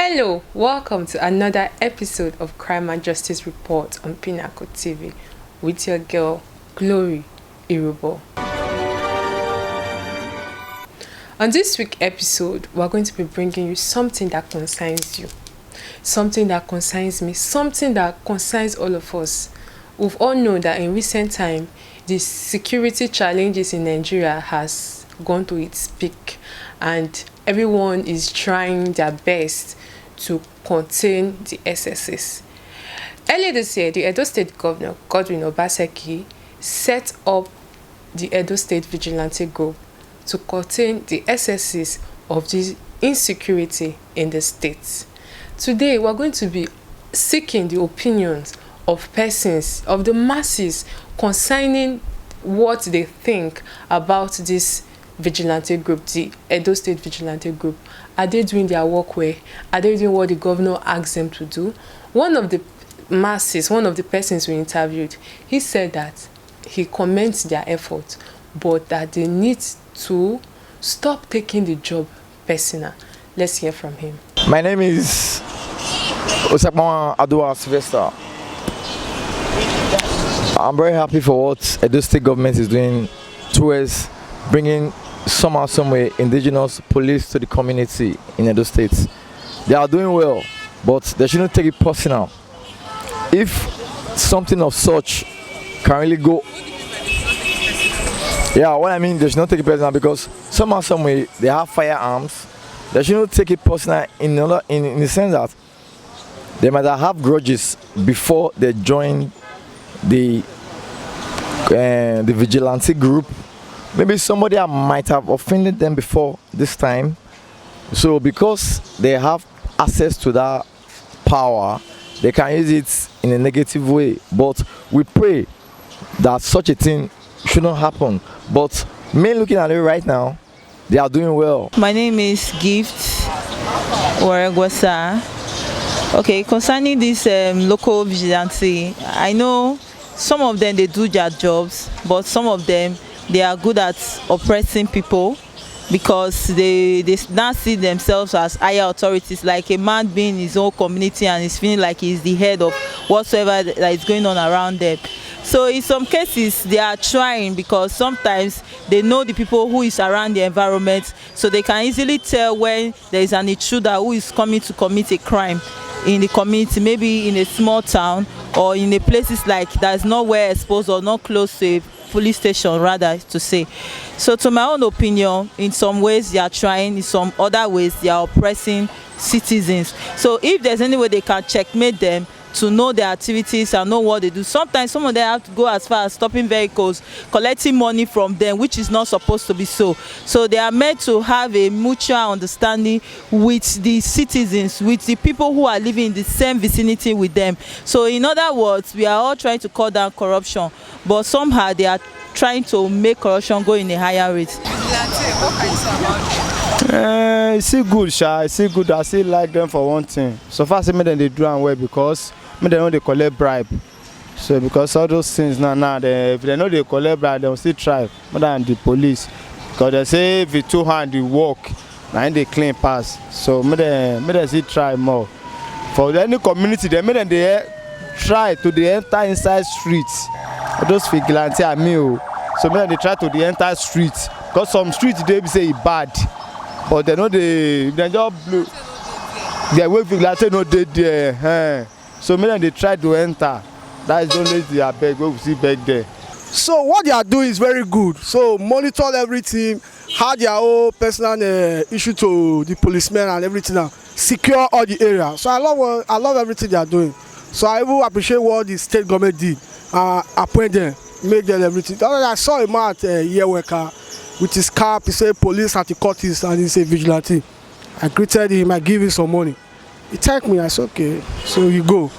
Hello, welcome to another episode of Crime and Justice Report on Pinnacle TV with your girl, Glory Irubo. On this week's episode, we're going to be bringing you something that concerns you, something that concerns me, something that concerns all of us. We've all known that in recent time, the security challenges in Nigeria has gone to its peak, and everyone is trying their best to contain the SSS. Earlier this year, the Edo State Governor, Godwin Obaseki, set up the Edo State Vigilante group to contain the SSS of the insecurity in the state. Today, we're going to be seeking the opinions of persons, of the masses, concerning what they think about this vigilante group, the Edo State Vigilante group. Are they doing their work well? Are they doing what the governor asked them to do? One of the masses, one of the persons we interviewed, he said that he commends their effort, but that they need to stop taking the job personal. Let's hear from him. My name is Osakma Adua Sylvester. I'm very happy for what Edo State government is doing towards bringing somehow, some way, indigenous police to the community in Edo State. They are doing well, but they shouldn't take it personal. If something of such can really go, what I mean, they should not take it personal, because somehow, some way, they have firearms. They shouldn't take it personal in the sense that they might have grudges before they join the vigilante group. Maybe somebody might have offended them before this time. So because they have access to that power, they can use it in a negative way. But we pray that such a thing shouldn't happen. But me looking at it right now, they are doing well. My name is Gift Waregwasa. Okay, concerning this local vigilante, I know some of them, they do their jobs, but some of them, they are good at oppressing people, because they now see themselves as higher authorities, like a man being in his own community and is feeling like he's the head of whatsoever that is going on around them. So in some cases, they are trying, because sometimes they know the people who is around the environment, so they can easily tell when there is an intruder who is coming to commit a crime in the community, maybe in a small town or in a places like that is not well exposed or not close to a police station, rather to say. So to my own opinion, in some ways they are trying, in some other ways they are oppressing citizens. So if there's any way they can checkmate them to know their activities and know what they do, sometimes some of them have to go as far as stopping vehicles, collecting money from them, which is not supposed to be so. So they are meant to have a mutual understanding with the citizens, with the people who are living in the same vicinity with them. So in other words, we are all trying to cut down corruption, but somehow they are trying to make corruption go in a higher rate. It's still good, Sha. It's still good. I still like them for one thing. So far, I made them they do and well, because they know they collect bribe. So because all those things now if they know they collect bribe, they will still try more than the police. Because they say if it's 2 hands they work, now they clean pass. So made them still try more. For any community, they made them they try to the enter inside streets. Those vigilante are me. So made them they try to the enter streets. Because some streets they say it's bad, but they know they just blow. Their way vigilante no dey there. So many they try to enter. That is only their beg. We see beg there. So what they are doing is very good. So monitor everything, have their own personal issue to the policemen and everything, and secure all the area. So I love everything they are doing. So I will appreciate what the state government did. Appoint them, make them everything. I saw a man here worker with his cap. He said police at the courts, and he said vigilante. I greeted him. I gave him some money. He thanked me. I said okay. So you go.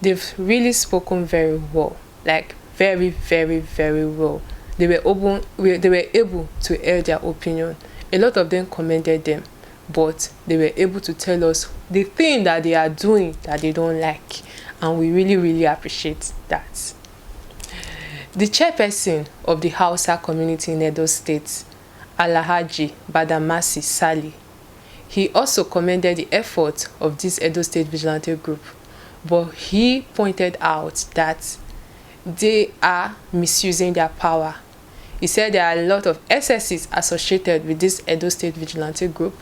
They've really spoken very well, like very, very, very well. They were able to air their opinion. A lot of them commended them, but they were able to tell us the thing that they are doing that they don't like, and we really, really appreciate that. The chairperson of the Hausa community in Edo State, Alhaji Badamasi Sali, He also commended the effort of this Edo State Vigilante group, but he pointed out that they are misusing their power. He said there are a lot of excesses associated with this Edo State Vigilante group.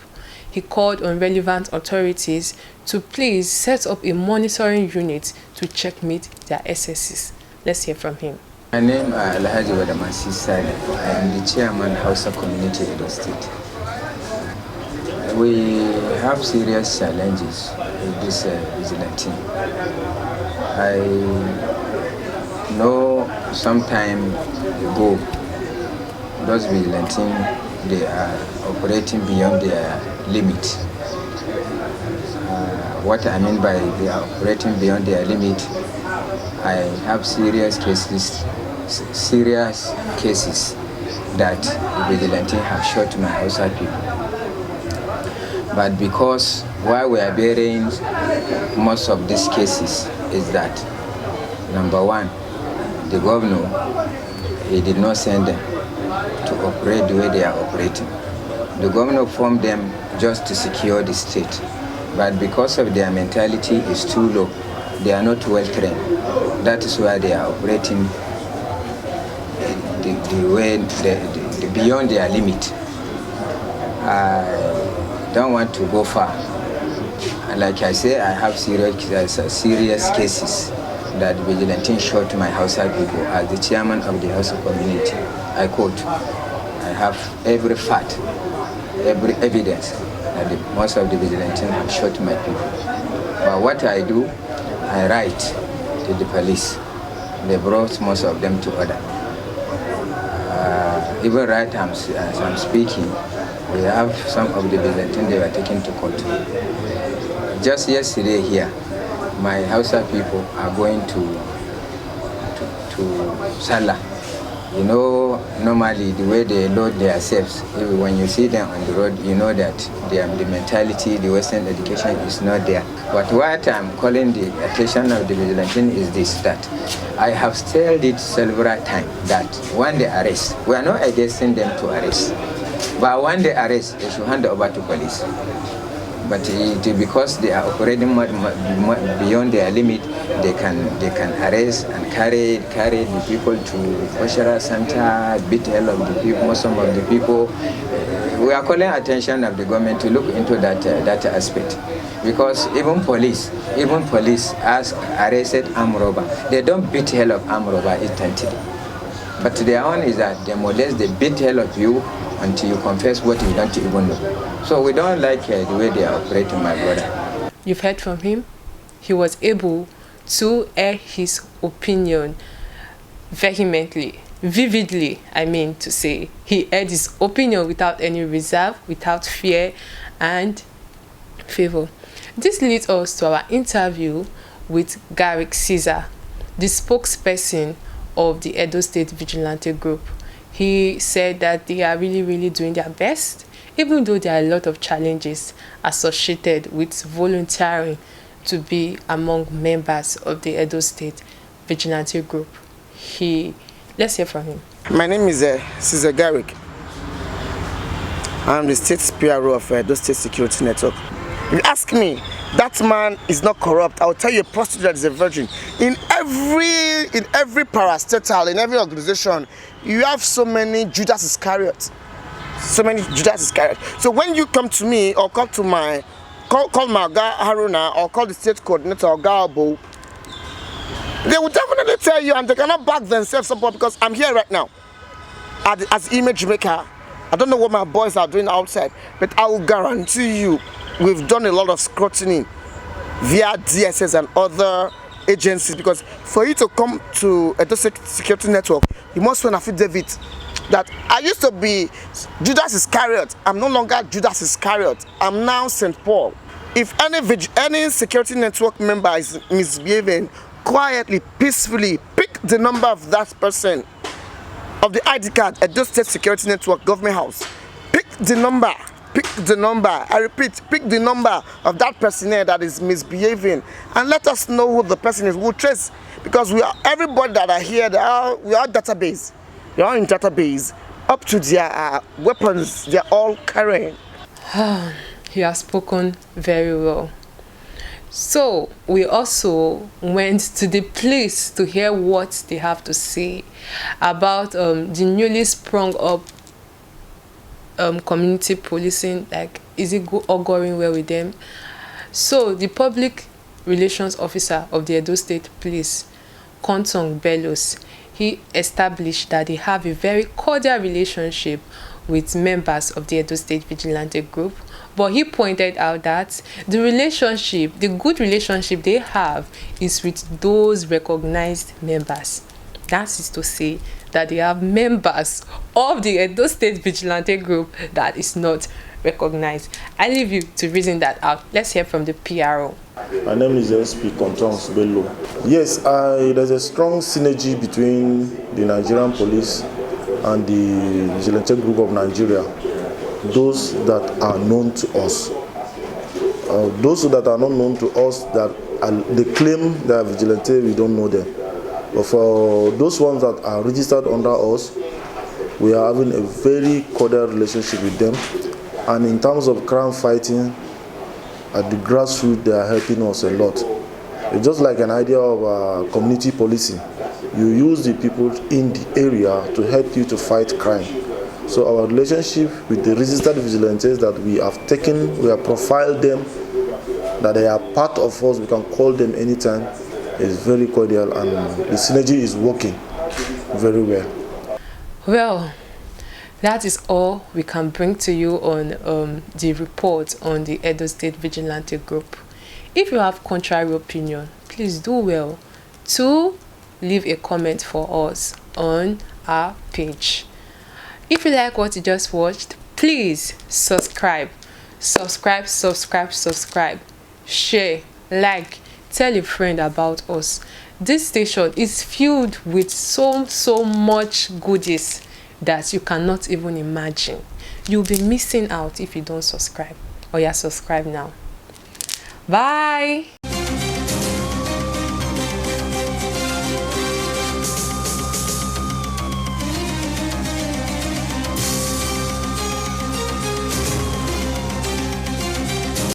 He called on relevant authorities to please set up a monitoring unit to checkmate their excesses. Let's hear from him. My name is Alhaji Wadamasi Sale. I am the chairman Hausa Community Edo State. We have serious challenges with this vigilante. I know some time ago, those vigilantes, they are operating beyond their limit. What I mean by they are operating beyond their limit, I have serious cases that the vigilante have shot my outside people. But because why we are bearing most of these cases is that, number one, the governor, he did not send them to operate the way they are operating. The governor formed them just to secure the state, but because of their mentality is too low, they are not well trained. That is why they are operating the way beyond their limit. I don't want to go far. Like I say, I have serious cases that vigilante shot my household people. As the chairman of the household community, I quote, I have every fact, every evidence that most of the vigilantes have shot my people. But what I do, I write to the police. They brought most of them to order. Even right now, as I'm speaking, we have some of the vigilantes they were taken to court. Just yesterday here, my Hausa people are going to Salah. You know, normally the way they load themselves, when you see them on the road, you know that the mentality, the Western education is not there. But what I'm calling the attention of the vigilante is this, that I have stated it several times that when they arrest, we are not against them to arrest. But when they arrest, they should hand over to police. But because they are operating beyond their limit, they can arrest and carry the people to Koshara Center, beat hell of the people, some of the people. We are calling attention of the government to look into that aspect. Because even police ask arrested armed robber. They don't beat hell of armed robber instantly. But their own is that they molest, they beat hell of you until you confess what you don't even know. So we don't like the way they are operating, my brother. You've heard from him. He was able to air his opinion vehemently, vividly, I mean to say. He aired his opinion without any reserve, without fear and favor. This leads us to our interview with Garrick Caesar, the spokesperson of the Edo State Vigilante Group. He said that they are really doing their best, even though there are a lot of challenges associated with volunteering to be among members of the Edo State Vigilante Group. Let's hear from him. My name is Caesar Garrick. I'm the state PRO of Edo State Security Network. If you ask me, that man is not corrupt. I'll tell you a prostitute that is a virgin. In every parastatal, in every organization, you have so many Judas Iscariot. So many Judas Iscariot. So when you come to me or come to call my Oga Haruna or call the state coordinator or Galbo, they will definitely tell you, and they cannot back themselves up because I'm here right now as image maker. I don't know what my boys are doing outside, but I will guarantee you we've done a lot of scrutiny via DSS and other agencies, because for you to come to Edo State Security Network, you must want affidavit that I used to be Judas Iscariot. I'm no longer Judas Iscariot. I'm now St. Paul. If any security network member is misbehaving, quietly, peacefully, pick the number of that person, of the ID card, Edo State Security Network, Government House. Pick the number. Pick the number. I repeat, pick the number of that person that is misbehaving, and let us know who the person is. We'll trace, because everybody that are here, we are database. They are in database. Up to their weapons, they are all carrying. You have spoken very well. So we also went to the police to hear what they have to say about the newly sprung up community policing. Like, is it all going well with them? So the public relations officer of the Edo State Police, Kontong Bellos, he established that they have a very cordial relationship with members of the Edo State Vigilante group. But he pointed out that the good relationship they have is with those recognized members. That is to say that they have members of the Edo State Vigilante group that is not recognized. I leave you to reason that out. Let's hear from the PRO. My name is SP Kontong Bello. Yes, there's a strong synergy between the Nigerian police and the Vigilante group of Nigeria. Those that are known to us. Those that are not known to us, they claim they are vigilante, we don't know them. But for those ones that are registered under us, we are having a very cordial relationship with them. And in terms of crime fighting, at the grassroots, they are helping us a lot. It's just like an idea of community policing. You use the people in the area to help you to fight crime. So our relationship with the registered vigilantes that we have taken, we have profiled them, that they are part of us, we can call them anytime, is very cordial, and the synergy is working very well. Well, that is all we can bring to you on the report on the Edo State Vigilante Group. If you have contrary opinion, please do well to leave a comment for us on our page. If you like what you just watched, please subscribe. Share, like, tell a friend about us. This station is filled with so much goodies that you cannot even imagine. You'll be missing out if you don't subscribe. Or yeah, subscribe now. Bye.